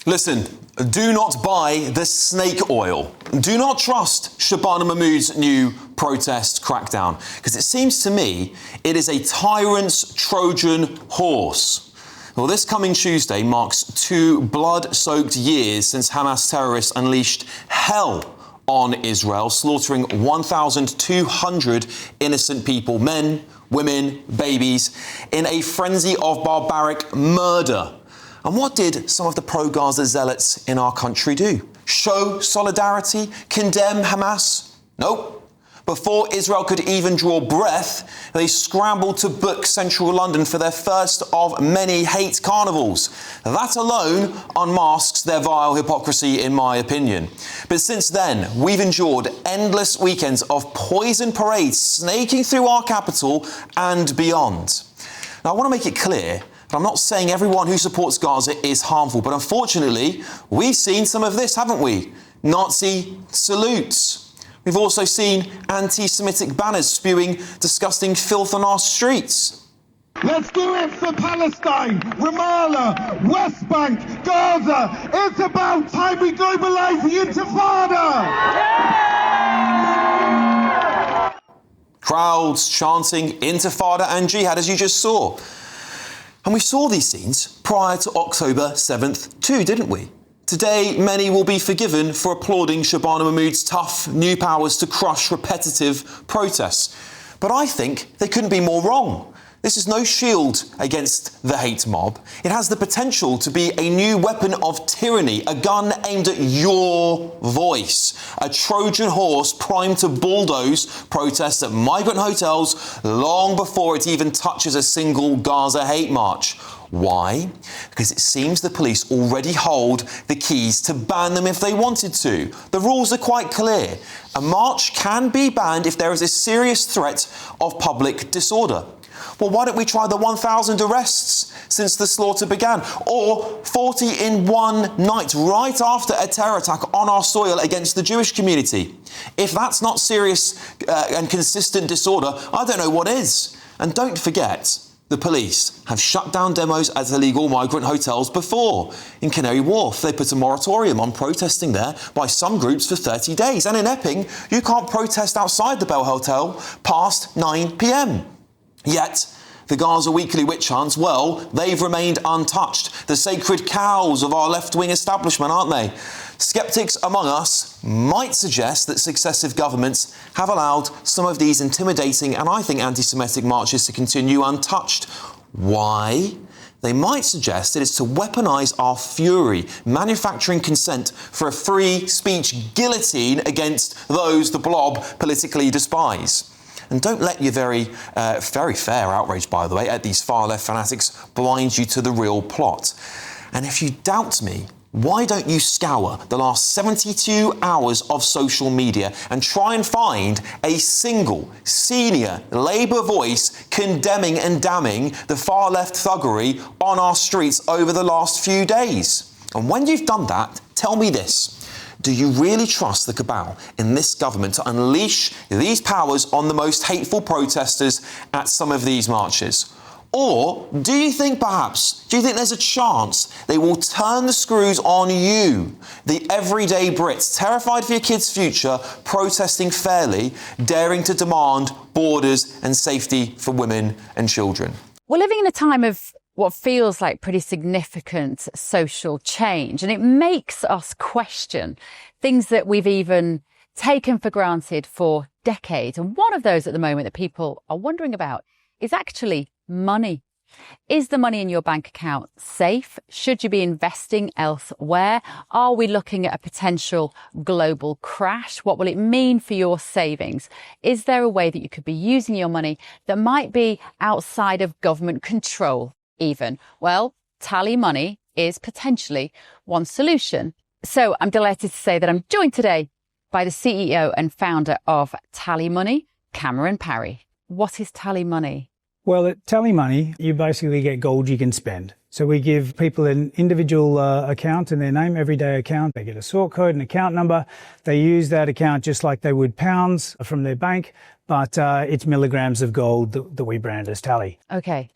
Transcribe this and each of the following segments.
Listen, do not buy the snake oil. Do not trust Shabana Mahmood's new protest crackdown, because it seems to me it is a tyrant's Trojan horse. Well, this coming Tuesday marks 2 blood-soaked years since Hamas terrorists unleashed hell on Israel, slaughtering 1,200 innocent people, men, women, babies, in a frenzy of barbaric murder. And what did some of the pro-Gaza zealots in our country do? Show solidarity? Condemn Hamas? Nope. Before Israel could even draw breath, they scrambled to book central London for their first of many hate carnivals. That alone unmasks their vile hypocrisy, in my opinion. But since then, we've endured endless weekends of poison parades snaking through our capital and beyond. Now, I want to make it clear, I'm not saying everyone who supports Gaza is harmful, but unfortunately, we've seen some of this, haven't we? Nazi salutes. We've also seen anti-Semitic banners spewing disgusting filth on our streets. Let's do it for Palestine, Ramallah, West Bank, Gaza. It's about time we globalise the Intifada! Crowds chanting Intifada and Jihad, as you just saw. And we saw these scenes prior to October 7th too, didn't we? Today, many will be forgiven for applauding Shabana Mahmood's tough new powers to crush repetitive protests. But I think they couldn't be more wrong. This is no shield against the hate mob. It has the potential to be a new weapon of tyranny, a gun aimed at your voice, a Trojan horse primed to bulldoze protests at migrant hotels long before it even touches a single Gaza hate march. Why? Because it seems the police already hold the keys to ban them if they wanted to. The rules are quite clear. A march can be banned if there is a serious threat of public disorder. Well, why don't we try the 1,000 arrests since the slaughter began? Or 40 in one night, right after a terror attack on our soil against the Jewish community? If that's not serious and consistent disorder, I don't know what is. And don't forget, the police have shut down demos at illegal migrant hotels before. In Canary Wharf, they put a moratorium on protesting there by some groups for 30 days. And in Epping, you can't protest outside the Bell Hotel past 9 p.m. Yet, the Gaza weekly witch hunts, well, they've remained untouched. The sacred cows of our left-wing establishment, aren't they? Skeptics among us might suggest that successive governments have allowed some of these intimidating and, I think, anti-Semitic marches to continue untouched. Why? They might suggest that it's to weaponise our fury, manufacturing consent for a free speech guillotine against those the blob politically despise. And don't let your very fair outrage, by the way, at these far-left fanatics blind you to the real plot. And if you doubt me, why don't you scour the last 72 hours of social media and try and find a single senior Labour voice condemning and damning the far-left thuggery on our streets over the last few days? And when you've done that, tell me this. Do you really trust the cabal in this government to unleash these powers on the most hateful protesters at some of these marches? Or do you think there's a chance they will turn the screws on you, the everyday Brits, terrified for your kids' future, protesting fairly, daring to demand borders and safety for women and children? We're living in a time of what feels like pretty significant social change, and it makes us question things that we've even taken for granted for decades. And one of those at the moment that people are wondering about is actually money. Is the money in your bank account safe? Should you be investing elsewhere? Are we looking at a potential global crash? What will it mean for your savings? Is there a way that you could be using your money that might be outside of government control even? Well, TallyMoney is potentially one solution. So I'm delighted to say that I'm joined today by the CEO and founder of TallyMoney, Cameron Parry. What is TallyMoney? Well, at TallyMoney, you basically get gold you can spend. So we give people an individual account in their name, everyday account. They get a sort code, an account number. They use that account just like they would pounds from their bank, but it's milligrams of gold that we brand as Tally. Okay.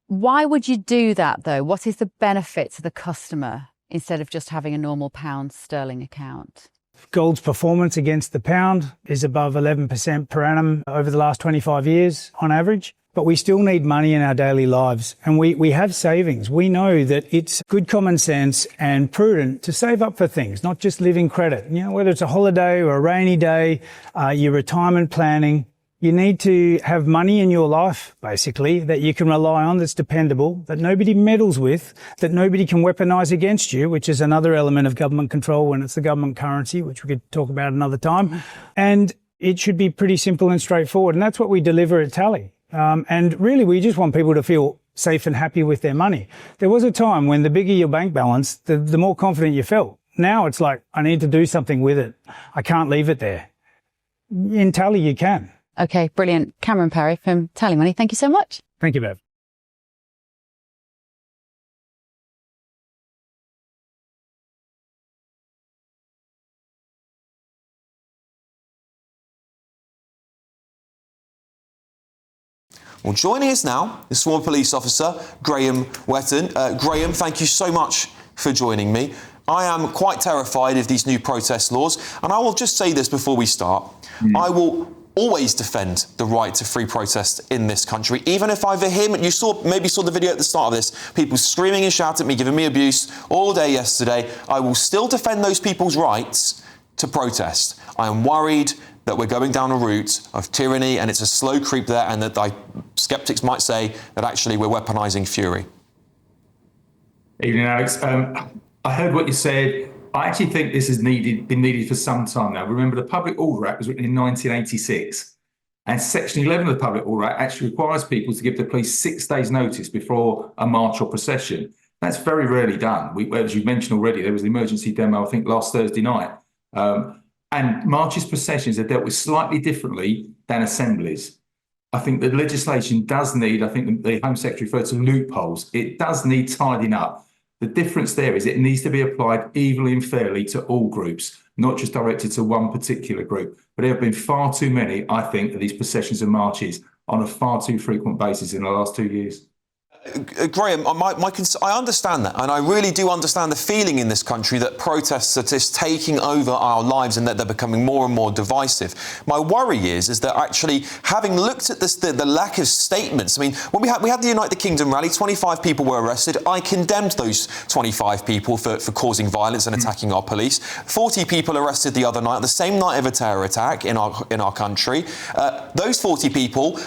Why would you do that, though? What is the benefit to the customer instead of just having a normal pound sterling account? Gold's performance against the pound is above 11% per annum over the last 25 years on average. But we still need money in our daily lives, and we have savings. We know that it's good common sense and prudent to save up for things, not just live in credit. You know, whether it's a holiday or a rainy day, your retirement planning, you need to have money in your life, basically, that you can rely on, that's dependable, that nobody meddles with, that nobody can weaponise against you, which is another element of government control when it's the government currency, which we could talk about another time. And it should be pretty simple and straightforward, and that's what we deliver at Tally. And really, we just want people to feel safe and happy with their money. There was a time when the bigger your bank balance, the more confident you felt. Now it's like, I need to do something with it. I can't leave it there. In Tally, you can. Okay, brilliant. Cameron Parry from TallyMoney, thank you so much. Thank you, Bev. Well, joining us now is former police officer Graham Wetton. Graham, thank you so much for joining me. I am quite terrified of these new protest laws, and I will just say this before we start. I will always defend the right to free protest in this country, even if I vehemently, maybe saw the video at the start of this, people screaming and shouting at me, giving me abuse all day yesterday. I will still defend those people's rights to protest. I am worried that we're going down a route of tyranny, and it's a slow creep there, and that sceptics might say that actually we're weaponising fury. Evening, Alex. I heard what you said. I actually think this has been needed for some time now. Remember, the Public Order Act was written in 1986, and Section 11 of the Public Order Act actually requires people to give the police 6 days' notice before a march or procession. That's very rarely done. As you mentioned already, there was an emergency demo, I think, last Thursday night. And marches, processions are dealt with slightly differently than assemblies. I think the legislation does need, I think the Home Secretary referred to loopholes. It does need tidying up. The difference there is it needs to be applied evenly and fairly to all groups, not just directed to one particular group. But there have been far too many, I think, of these processions and marches on a far too frequent basis in the last 2 years. Graham, I understand that, and I really do understand the feeling in this country that protests are just taking over our lives and that they're becoming more and more divisive. My worry is that actually, having looked at this, the lack of statements, I mean, when we had the United Kingdom rally, 25 people were arrested. I condemned those 25 people for causing violence and attacking our police. 40 people arrested the other night, the same night of a terror attack in our country. Those 40 people,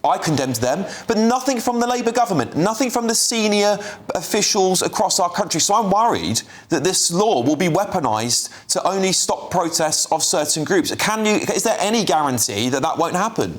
I condemned them, but nothing from the Labour government. Nothing from the senior officials across our country. So I'm worried that this law will be weaponised to only stop protests of certain groups. Is there any guarantee that that won't happen?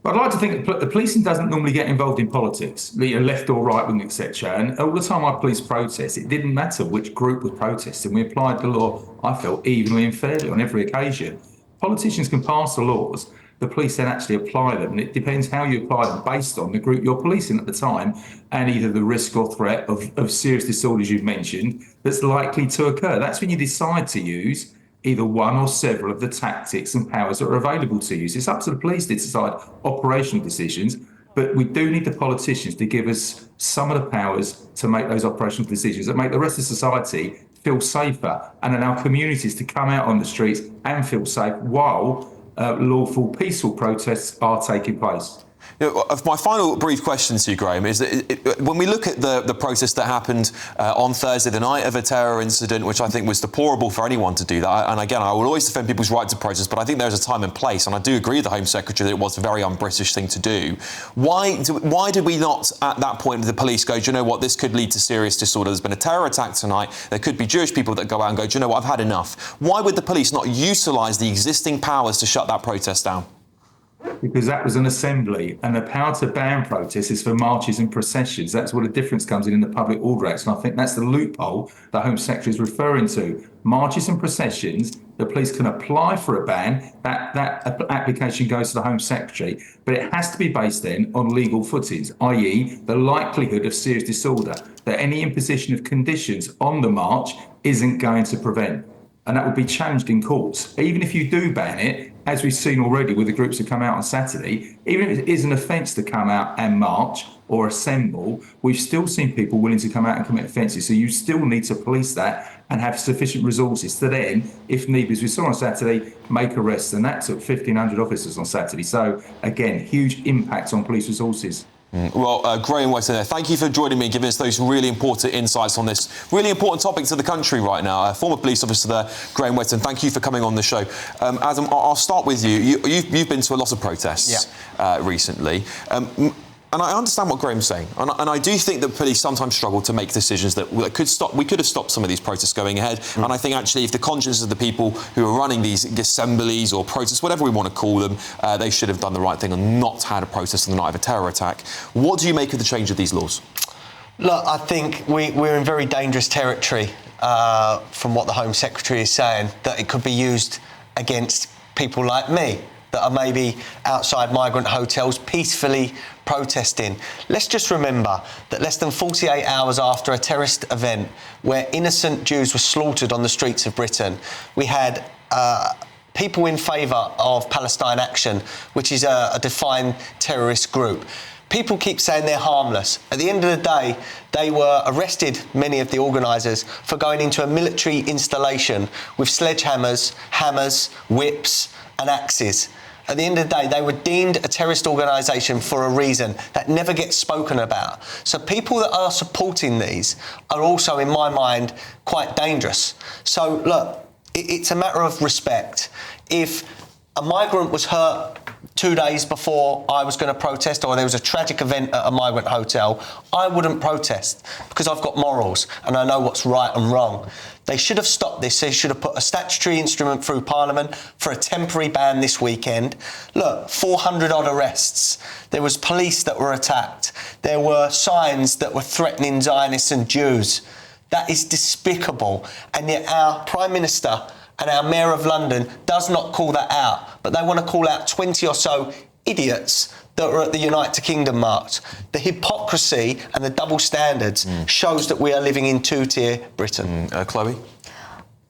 I'd like to think that the policing doesn't normally get involved in politics, left or right wing, etc. And all the time our police protest, it didn't matter which group was protesting. We applied the law, I felt, evenly and fairly on every occasion. Politicians can pass the laws. The police then actually apply them, and it depends how you apply them based on the group you're policing at the time and either the risk or threat of serious disorders you've mentioned that's likely to occur. That's when you decide to use either one or several of the tactics and powers that are available to you. So it's up to the police to decide operational decisions, but we do need the politicians to give us some of the powers to make those operational decisions that make the rest of society feel safer and allow communities to come out on the streets and feel safe while lawful, peaceful protests are taking place. My final brief question to you, Graham, is that when we look at the protest that happened on Thursday, the night of a terror incident, which I think was deplorable for anyone to do that, and again, I will always defend people's right to protest, but I think there's a time and place, and I do agree with the Home Secretary that it was a very un-British thing to do. Why did we not, at that point, the police go, do you know what, this could lead to serious disorder, there's been a terror attack tonight, there could be Jewish people that go out and go, do you know what, I've had enough. Why would the police not utilise the existing powers to shut that protest down? Because that was an assembly, and the power to ban protests is for marches and processions. That's where the difference comes in the Public Order Act, and I think that's the loophole the Home Secretary is referring to. Marches and processions, the police can apply for a ban. That application goes to the Home Secretary, but it has to be based then on legal footings, i.e. the likelihood of serious disorder that any imposition of conditions on the march isn't going to prevent. And that would be challenged in courts. Even if you do ban it, as we've seen already with the groups that come out on Saturday, even if it is an offence to come out and march or assemble, we've still seen people willing to come out and commit offences. So you still need to police that and have sufficient resources to then, if need be, as we saw on Saturday, make arrests. And that took 1,500 officers on Saturday. So again, huge impact on police resources. Well, Graham Weston, thank you for joining me and giving us those really important insights on this really important topic to the country right now. Former police officer there, Graham Weston, thank you for coming on the show. Adam, I'll start with you. You've been to a lot of protests recently. And I understand what Graham's saying, and I do think that police sometimes struggle to make decisions that could stop. We could have stopped some of these protests going ahead, and I think actually, if the conscience of the people who are running these assemblies or protests, whatever we want to call them, they should have done the right thing and not had a protest on the night of a terror attack. What do you make of the change of these laws? Look, I think we're in very dangerous territory from what the Home Secretary is saying, that it could be used against people like me that are maybe outside migrant hotels peacefully protesting. Let's just remember that less than 48 hours after a terrorist event where innocent Jews were slaughtered on the streets of Britain, we had people in favour of Palestine Action, which is a defined terrorist group. People keep saying they're harmless. At the end of the day, they were arrested, many of the organisers, for going into a military installation with sledgehammers, hammers, whips and axes. At the end of the day, they were deemed a terrorist organisation for a reason that never gets spoken about. So people that are supporting these are also, in my mind, quite dangerous. So, look, it's a matter of respect. If a migrant was hurt 2 days before I was going to protest, or there was a tragic event at a migrant hotel, I wouldn't protest because I've got morals and I know what's right and wrong. They should have stopped this. They should have put a statutory instrument through Parliament for a temporary ban this weekend. Look, 400 odd arrests. There was police that were attacked. There were signs that were threatening Zionists and Jews. That is despicable. And yet our Prime Minister and our Mayor of London does not call that out. But they want to call out 20 or so idiots that were at the United Kingdom march. The hypocrisy and the double standards shows that we are living in two-tier Britain. Chloe?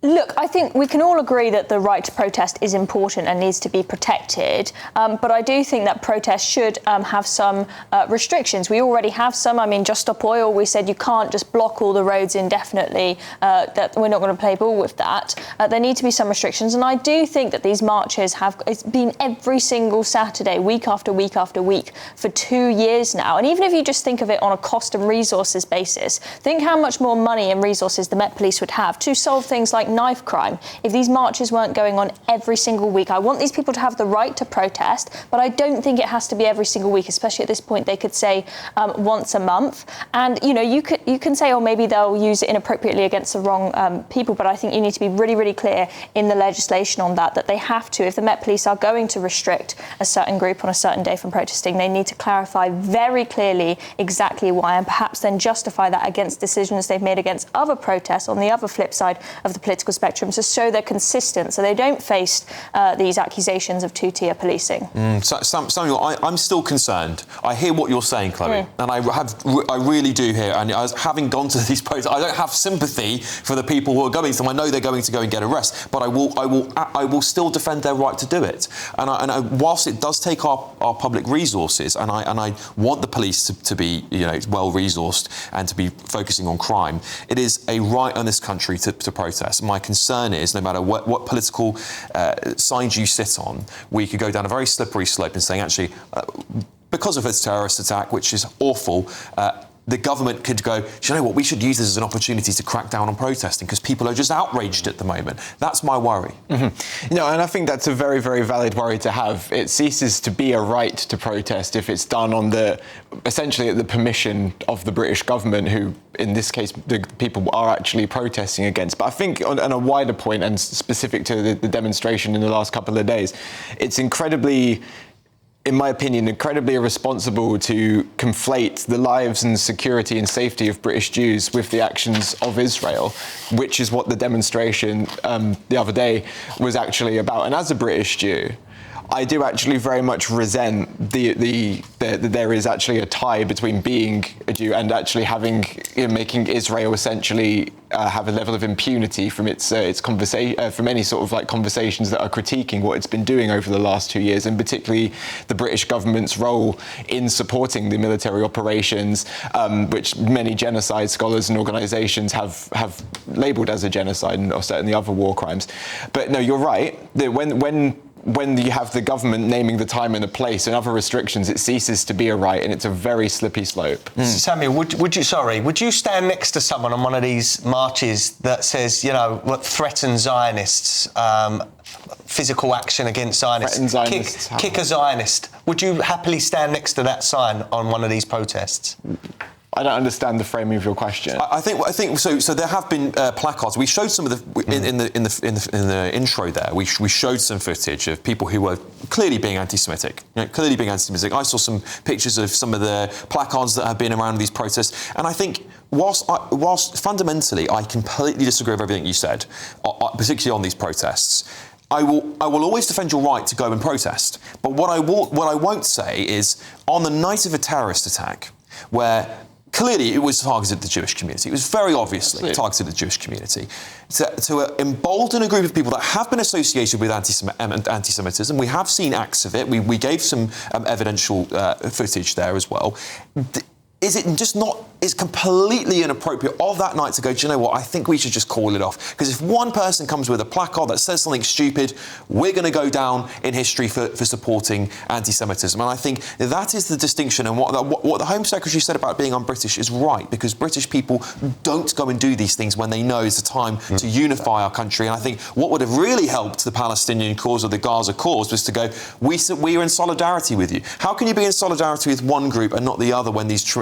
Look, I think we can all agree that the right to protest is important and needs to be protected, but I do think that protests should have some restrictions. We already have some. I mean, Just Stop Oil, we said you can't just block all the roads indefinitely, that we're not going to play ball with that. There need to be some restrictions, and I do think that these marches it's been every single Saturday, week after week after week, for 2 years now. And even if you just think of it on a cost and resources basis, think how much more money and resources the Met Police would have to solve things like knife crime if these marches weren't going on every single week. I want these people to have the right to protest, but I don't think it has to be every single week, especially at this point. They could say once a month, and you can say, oh, maybe they'll use it inappropriately against the wrong people, but I think you need to be really, really clear in the legislation on that they have to, if the Met Police are going to restrict a certain group on a certain day from protesting, they need to clarify very clearly exactly why, and perhaps then justify that against decisions they've made against other protests on the other flip side of the political spectrum, to show they're consistent, so they don't face these accusations of two-tier policing. Samuel, I'm still concerned. I hear what you're saying, Chloe, and I really do hear. And having gone to these protests, I don't have sympathy for the people who are going to them. I know they're going to go and get arrested, but I will still defend their right to do it. And whilst it does take our public resources, and I want the police to be well resourced and to be focusing on crime, it is a right in this country to protest. My concern is, no matter what political side you sit on, we could go down a very slippery slope in saying, actually, because of this terrorist attack, which is awful, the government could go, do you know what, we should use this as an opportunity to crack down on protesting because people are just outraged at the moment. That's my worry. And I think that's a very, very valid worry to have. It ceases to be a right to protest if it's done on essentially at the permission of the British government, who, in this case, the people are actually protesting against. But I think on a wider point, and specific to the demonstration in the last couple of days, it's incredibly, in my opinion, incredibly irresponsible to conflate the lives and security and safety of British Jews with the actions of Israel, which is what the demonstration the other day was actually about. And as a British Jew, I do actually very much resent that there is actually a tie between being a Jew and actually having, making Israel essentially have a level of impunity from its conversation, from any sort of like conversations that are critiquing what it's been doing over the last 2 years, and particularly the British government's role in supporting the military operations, which many genocide scholars and organisations have labelled as a genocide, and or certainly other war crimes. But no, you're right. That when you have the government naming the time and the place and other restrictions, it ceases to be a right, and it's a very slippy slope. Samuel, would you stand next to someone on one of these marches that says, what threatens Zionists, physical action against Zionists, kick a Zionist? Would you happily stand next to that sign on one of these protests? I don't understand the framing of your question. I think so. So there have been placards. We showed some of in the intro there. We showed some footage of people who were clearly being anti-Semitic. I saw some pictures of some of the placards that have been around these protests, and I think whilst fundamentally I completely disagree with everything you said, particularly on these protests, I will always defend your right to go and protest. But what I won't say is on the night of a terrorist attack, where clearly it was targeted at the Jewish community. It was very obviously targeted at the Jewish community. To embolden a group of people that have been associated with anti-Semitism, we have seen acts of it. We gave some evidential footage there as well. Is it just not, it's completely inappropriate of that night to go, do you know what, I think we should just call it off. Because if one person comes with a placard that says something stupid, we're going to go down in history for supporting anti-Semitism. And I think that is the distinction. And what the Home Secretary said about being un-British is right, because British people don't go and do these things when they know it's a time to unify our country. And I think what would have really helped the Palestinian cause or the Gaza cause was to go, we are in solidarity with you. How can you be in solidarity with one group and not the other when these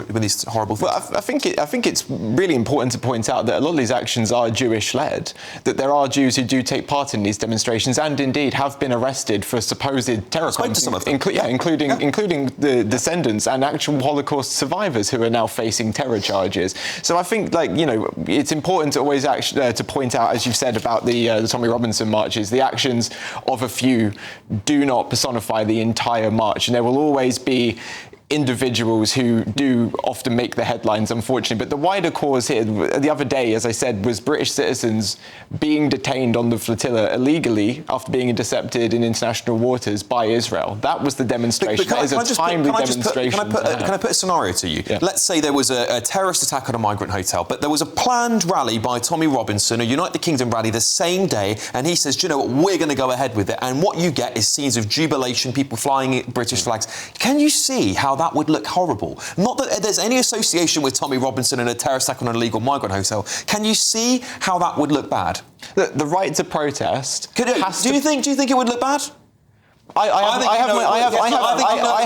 horrible things? Well, I think it's really important to point out that a lot of these actions are Jewish-led, that there are Jews who do take part in these demonstrations and indeed have been arrested for supposed terror crimes, including the descendants and actual Holocaust survivors who are now facing terror charges. So I think, it's important to always to point out, as you've said about the Tommy Robinson marches, the actions of a few do not personify the entire march, and there will always be individuals who do often make the headlines, unfortunately. But the wider cause here, the other day, as I said, was British citizens being detained on the flotilla illegally after being intercepted in international waters by Israel. That was the demonstration. That is a timely demonstration. Can I put a scenario to you? Yeah. Let's say there was a terrorist attack on a migrant hotel, but there was a planned rally by Tommy Robinson, a United Kingdom rally, the same day, and he says, do you know what, we're going to go ahead with it. And what you get is scenes of jubilation, people flying British flags. Can you see how that would look horrible? Not that there's any association with Tommy Robinson and a terrorist attack on an illegal migrant hotel. Can you see how that would look bad? The right to protest. Do you think it would look bad? I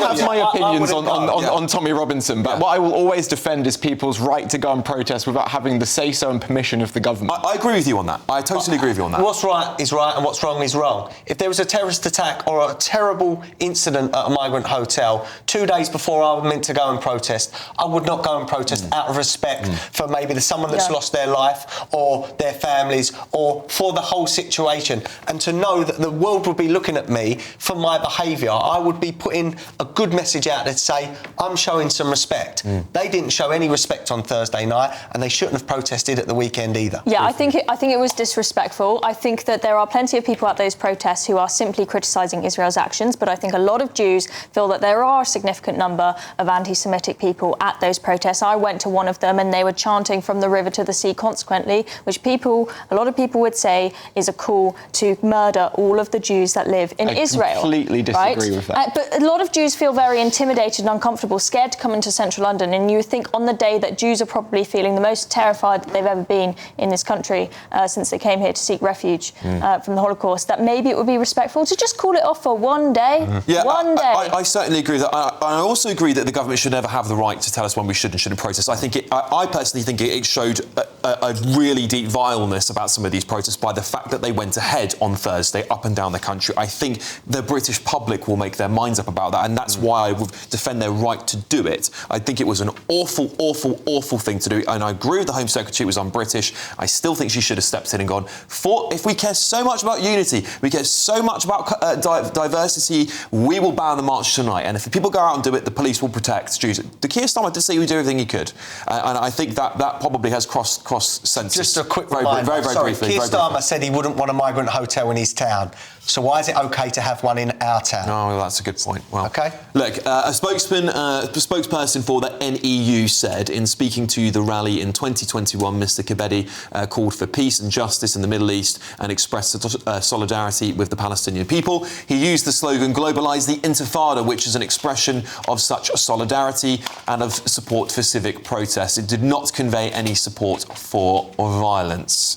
have my opinions on Tommy Robinson, but what I will always defend is people's right to go and protest without having the say-so and permission of the government. I agree with you on that. I totally agree with you on that. What's right is right and what's wrong is wrong. If there was a terrorist attack or a terrible incident at a migrant hotel 2 days before I was meant to go and protest, I would not go and protest out of respect for maybe someone that's lost their life or their families or for the whole situation. And to know that the world will be looking at me for my behaviour, I would be putting a good message out there to say I'm showing some respect. They didn't show any respect on Thursday night, and they shouldn't have protested at the weekend either. Yeah, I think it was disrespectful. I think that there are plenty of people at those protests who are simply criticising Israel's actions, but I think a lot of Jews feel that there are a significant number of anti-Semitic people at those protests. I went to one of them and they were chanting from the river to the sea consequently, which a lot of people would say is a call to murder all of the Jews that live in Israel. Completely disagree with that. But a lot of Jews feel very intimidated and uncomfortable, scared to come into central London, and you think on the day that Jews are probably feeling the most terrified that they've ever been in this country since they came here to seek refuge from the Holocaust, that maybe it would be respectful to just call it off for one day. One day. I certainly agree with that. I also agree that the government should never have the right to tell us when we should and shouldn't protest. I personally think it showed a really deep vileness about some of these protests by the fact that they went ahead on Thursday up and down the country. I think the British public will make their minds up about that, and that's why I would defend their right to do it. I think it was an awful, awful, awful thing to do, and I agree with the Home Secretary. It was un-British. I still think she should have stepped in and gone, if we care so much about unity, we care so much about diversity, we will ban the march tonight. And if the people go out and do it, the police will protect Jews. The Keir Starmer did say he would do everything he could, and I think that probably has crossed senses. Just a quick reminder. Very briefly. Keir Starmer said he wouldn't want a migrant hotel in his town. So why is it OK to have one in our town? Oh, well, that's a good point. Well, OK. Look, a spokesperson for the NEU said in speaking to the rally in 2021, Mr. Kebede called for peace and justice in the Middle East and expressed solidarity with the Palestinian people. He used the slogan, "Globalise the Intifada," which is an expression of such solidarity and of support for civic protest. It did not convey any support for violence.